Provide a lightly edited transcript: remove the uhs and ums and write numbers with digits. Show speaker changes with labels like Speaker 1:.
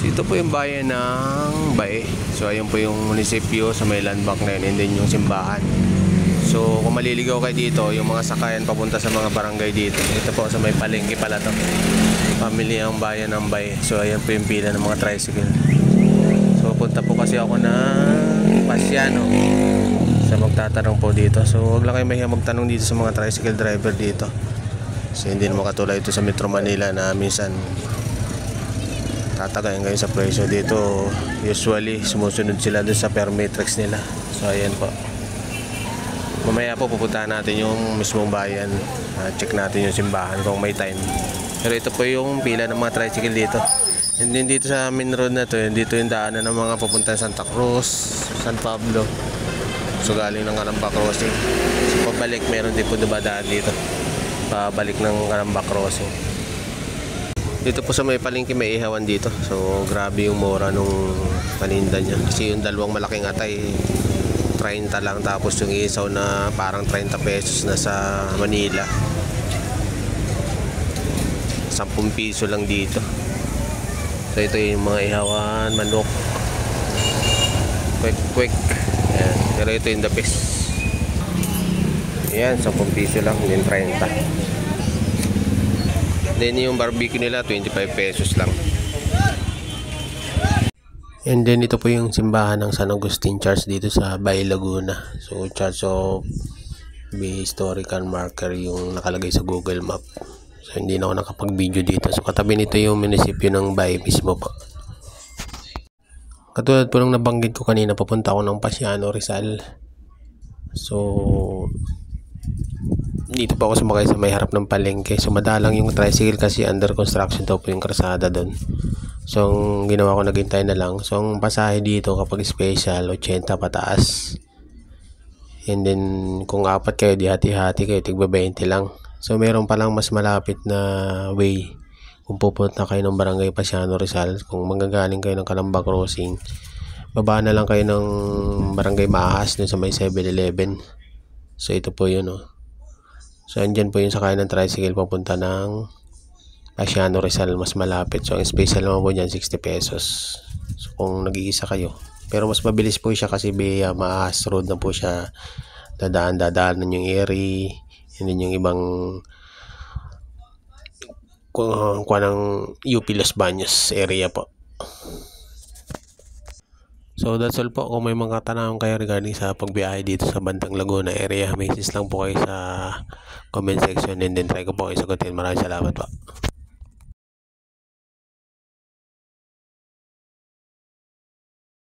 Speaker 1: So, ito po yung bayan ng Bae. So ayun po yung munisipyo sa may landmark na yun, and then yung simbahan. So kung maliligaw kayo dito, yung mga sakayan papunta sa mga barangay dito, ito po sa may palengke pala to, pamilyang bayan ng Bae. So ayan po yung pila ng mga tricycle. So punta po kasi ako ng Pasiano sa magtatanong po dito. So huwag lang kayo mahiya magtanong dito sa mga tricycle driver dito. So hindi naman katulad ito sa Metro Manila na minsan tatagayin kayo sa presyo. Dito usually sumusunod sila dun sa permitrix nila. So ayan po, mamaya po pupuntahan natin yung mismong bayan, check natin yung simbahan kung may time. Pero ito po yung pila ng mga tricycle dito. And then dito sa main road na to, dito yung daanan ng mga pupunta Santa Cruz, San Pablo. So galing ng Calamba Crossing. So pabalik meron din po dumadaan dito, pabalik ng Calamba Crossing. Dito po sa may palengke may ihawan dito. So grabe yung mura nung paninda niya. Kasi yung dalawang malaking atay 30 lang, tapos yung isaw na parang 30 pesos na sa Manila 10 piso lang dito. So ito yung mga ihawan, manok, quick. Ayan. Pero ito yung the best. Ayan, 10 piso lang, din 30. Then yung barbecue nila 25 pesos lang. And then ito po yung simbahan ng San Agustin Church dito sa Bae, Laguna. So Church of the Historical Marker yung nakalagay sa Google Map. So hindi na ako nakapag-video dito. So katabi nito yung munisipyo ng Bae mismo po. Katulad po nung nabanggit ko kanina, papunta ako ng Pasiano, Rizal. So dito pa ako sumakay sa may harap ng palengke. So madalang yung tricycle kasi under construction daw po yung kalsada doon. So ang ginawa ko, naghintay na lang. So ang pasahe dito kapag special 80 pataas. And then kung apat kayo, di hati-hati kayo, tigba 20 lang. So meron pa lang mas malapit na way kung pupunta kayo ng Barangay Pasiano, Rizal. Kung manggagaling kayo ng Calamba Crossing, baba na lang kayo ng Barangay Maahas dun sa may 7-Eleven. So ito po yun, oh. So andyan po yung sakay ng tricycle papunta ng Pasiano, Rizal, mas malapit. So ang special naman po dyan 60 pesos. So kung nag-iisa kayo, pero mas mabilis po siya kasi via Maahas Road na po siya dadaan yung Erie, and then yung ibang kuha ng UP Los Baños area po. So that's all po. Kung may mga tanong kayo regarding sa pagbiyahe dito sa bandang Laguna area, message lang po kayo sa comment section, and then try ko po kayo sagutin. Maraming salamat po.